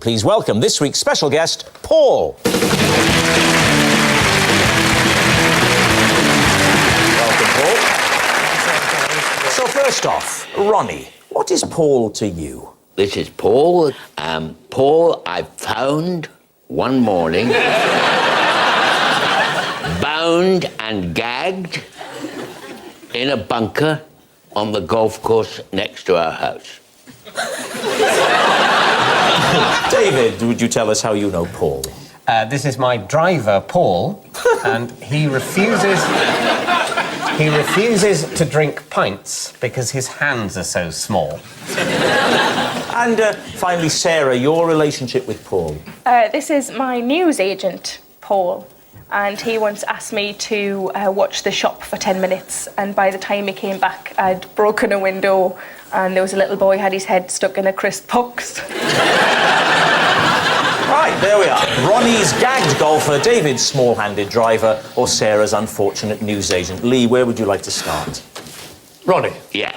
Please welcome this week's special guest, Paul. Welcome, Paul. So first off, Ronnie, what is Paul to you? This is Paul. Paul, I found one morning, bound and gagged in a bunker on the golf course next to our house. David, would you tell us how you know Paul? This is my driver, Paul, and he refuses to drink pints because his hands are so small. And finally, Sarah, your relationship with Paul? This is my news agent, Paul, and he once asked me to watch the shop for 10 minutes, and by the time he came back, I'd broken a window and there was a little boy had his head stuck in a crisp box. Right, there we are. Ronnie's gagged golfer, David's small-handed driver, or Sarah's unfortunate newsagent. Lee, where would you like to start? Ronnie. Yes.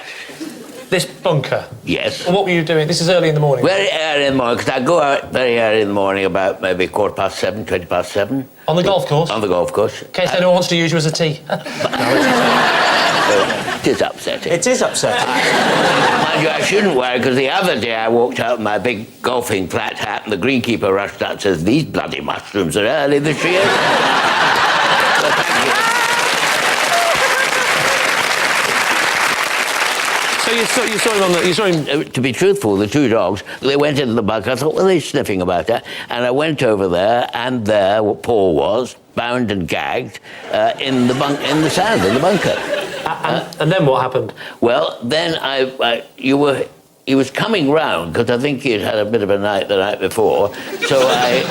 This bunker. Yes. What were you doing? This is early in the morning. Very early in the morning, because I go out very early in the morning, about maybe 7:15, 20:07. On the golf course? On the golf course. In case anyone wants to use you as a tee. It is upsetting. It is upsetting. Mind you, I shouldn't worry, because the other day I walked out in my big golfing flat hat and the greenkeeper rushed out and says, "These bloody mushrooms are early this year." So thank you. So you saw him on the... You saw him... To be truthful, the two dogs, they went into the bunker. I thought, well, they're sniffing about that. And I went over there, and there Paul was, bound and gagged, in the sand, in the bunker. And then what happened? Well, then he was coming round, because I think he'd had a bit of a night the night before, so I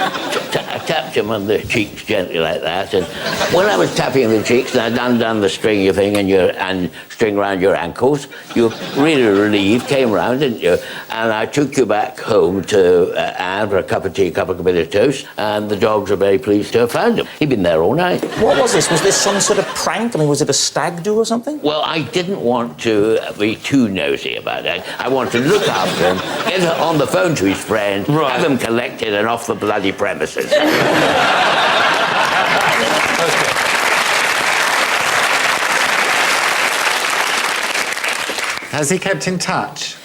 tapped him on the cheeks gently like that, and when I was tapping the cheeks and I'd undone the stringy thing and string around your ankles, you were really relieved, came round, didn't you? And I took you back home to Anne for a cup of tea, a bit of toast, and the dogs are very pleased to have found him. He'd been there all night. What was this? Was this some sort of prank? I mean, was it a stag do or something? Well, I didn't want to be too nosy about it. I wanted to look after him, get on the phone to his friend, right, have him collected and off the bloody premises. Has he kept in touch?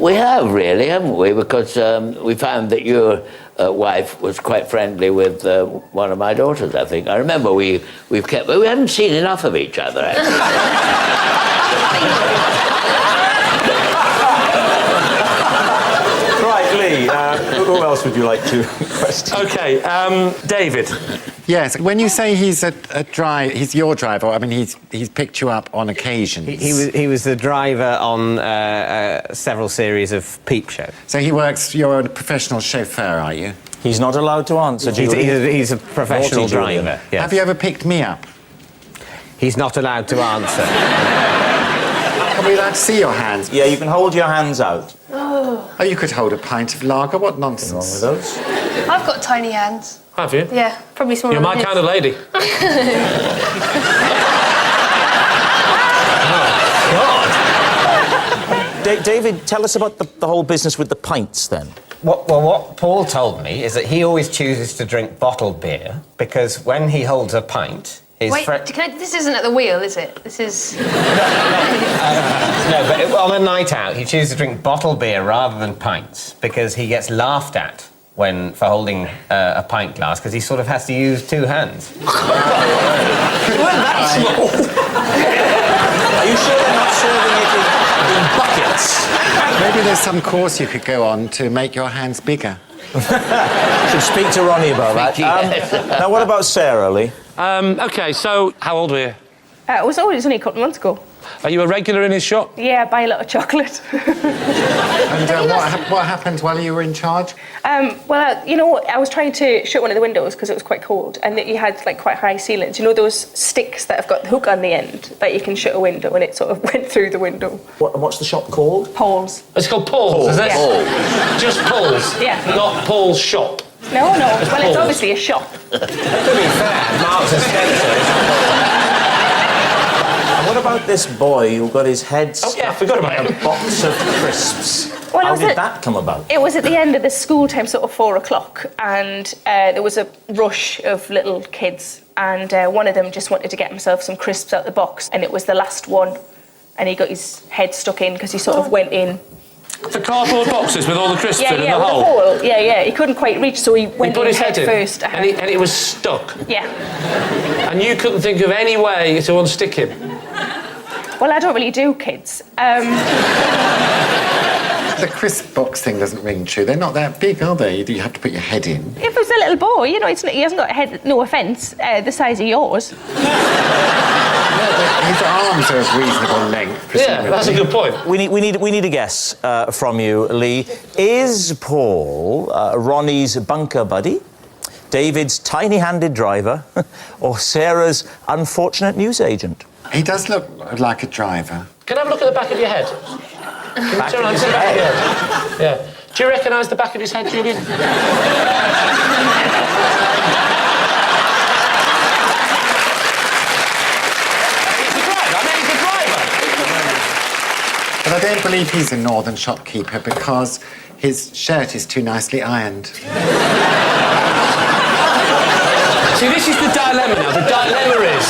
We have, really, haven't we? Because we found that your wife was quite friendly with one of my daughters, I think. I remember we haven't seen enough of each other, actually. Who else would you like to question? OK, David. Yes, when you say he's he's your driver, I mean, he's picked you up on occasions. He was the driver on several series of Peep Show. So you're a professional chauffeur, are you? He's not allowed to answer, He's a professional driver, yes. Have you ever picked me up? He's not allowed to answer. Are we allowed to see your hands? Yeah, you can hold your hands out. Oh, you could hold a pint of lager. What nonsense. Wrong with those? I've got tiny hands. Have you? Yeah, probably smaller You're than my his. kind of lady. David, tell us about the whole business with the pints, then. What Paul told me is that he always chooses to drink bottled beer because when he holds a pint, Wait, this isn't at the wheel, is it? This is... No, but on a night out, he chooses to drink bottled beer rather than pints because he gets laughed at for holding a pint glass because he sort of has to use two hands. Well, that's small. Are you sure they're not serving it in buckets? Maybe there's some course you could go on to make your hands bigger. Should speak to Ronnie about that. Now, what about Sarah, Lee? OK, so how old were you? It was only a couple of months ago. Are you a regular in his shop? Yeah, I buy a lot of chocolate. And what happened while you were in charge? I was trying to shut one of the windows because it was quite cold, and you had quite high ceilings. You know those sticks that have got the hook on the end that you can shut a window, and it sort of went through the window. What's the shop called? Paul's. It's called Paul's, is it? Yeah. Paul. Just Paul's? Yeah. Not Paul's shop? No. Well, it's Paul's. obviously a shop. To be fair, Marks and Spencer's. What about this boy who got his head stuck I forgot about in him. a box of crisps? Well, How was did it- that come about? It was at the end of the school time, sort of 4 o'clock, and there was a rush of little kids, and one of them just wanted to get himself some crisps out the box, and it was the last one, and he got his head stuck in because he sort of went in. The cardboard boxes with all the crisps in Yeah, and the with hole. the hole. Yeah. He couldn't quite reach, so he He went put in his head in, first. and it was stuck. Yeah. And you couldn't think of any way to unstick him. Well, I don't really do kids. The crisp box thing doesn't ring true.Ey're not that big, are they? You have to put your head in. If it was a little boy, you know, he hasn't got a head, no offence, the size of yours. His arms are of reasonable length, Yeah, presumably. that's a good point. We need a guess from you, Lee. Is Paul Ronnie's bunker buddy, David's tiny-handed driver, or Sarah's unfortunate newsagent? He does look like a driver. Can I have a look at the back of your head? Can you turn around to the back of your head? Yeah. Do you recognise the back of his head, Julian? He's a driver. I mean, he's a driver. But I don't believe he's a northern shopkeeper because his shirt is too nicely ironed. See, this is the dilemma now. The dilemma is...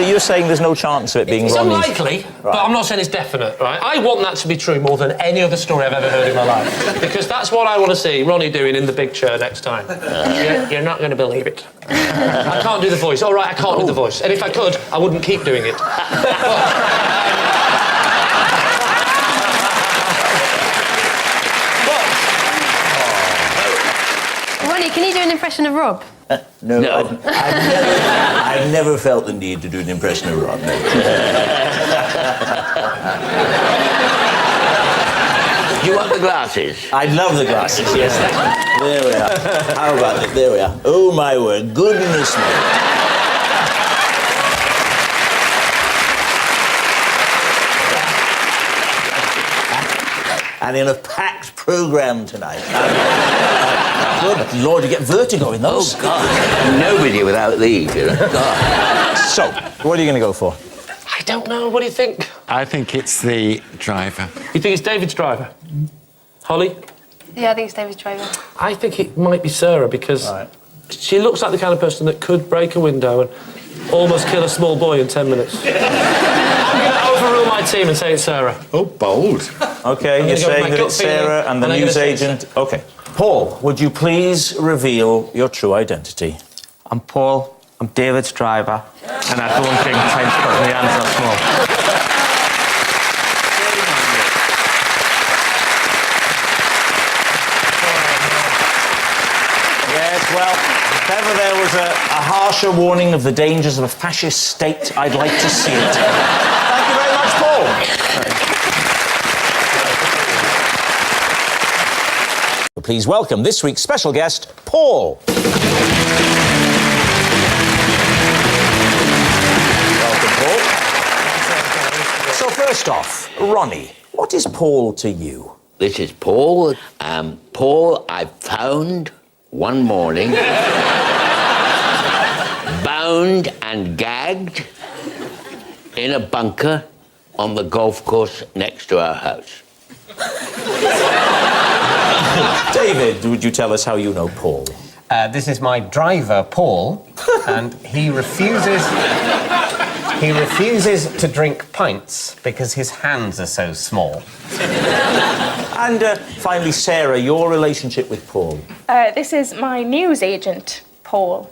You're saying there's no chance of it being It's Ronnie's. unlikely, but I'm not saying it's definite, right? I want that to be true more than any other story I've ever heard in my life. Because that's what I want to see Ronnie doing in the big chair next time. You're not going to believe it. I can't do the voice. All right, I can't do the voice. And if I could, I wouldn't keep doing it. Ronnie, can you do an impression of Rob? No. No. I've never felt the need to do an impression of Ron. Do you want the glasses? I love the glasses, yes. There we are. How about it? There we are. Oh, my word. Goodness me. And in a packed programme tonight. Good Lord, you get vertigo in those. Oh, God. Nobody without these, you know. God. So, what are you going to go for? I don't know. What do you think? I think it's the driver. You think it's David's driver? Holly? Yeah, I think it's David's driver. I think it might be Sarah because she looks like the kind of person that could break a window and almost kill a small boy in 10 minutes. I'm going to overrule my team and say it's Sarah. Oh, bold. Okay, you're gonna go with my saying that gut it's Sarah feeling, and the and I'm gonna say newsagent. Okay. Paul, would you please reveal your true identity? I'm Paul, I'm David's driver, and I don't drink pints because my hands are small. Yes, well, if ever there was a harsher warning of the dangers of a fascist state, I'd like to see it. Thank you very much, Paul. Please welcome this week's special guest, Paul. Welcome, Paul. So first off, Ronnie, what is Paul to you? This is Paul. Paul, I found one morning, bound and gagged in a bunker on the golf course next to our house. David, would you tell us how you know Paul? This is my driver, Paul, and he refuses to drink pints because his hands are so small. And finally, Sarah, your relationship with Paul. This is my newsagent, Paul.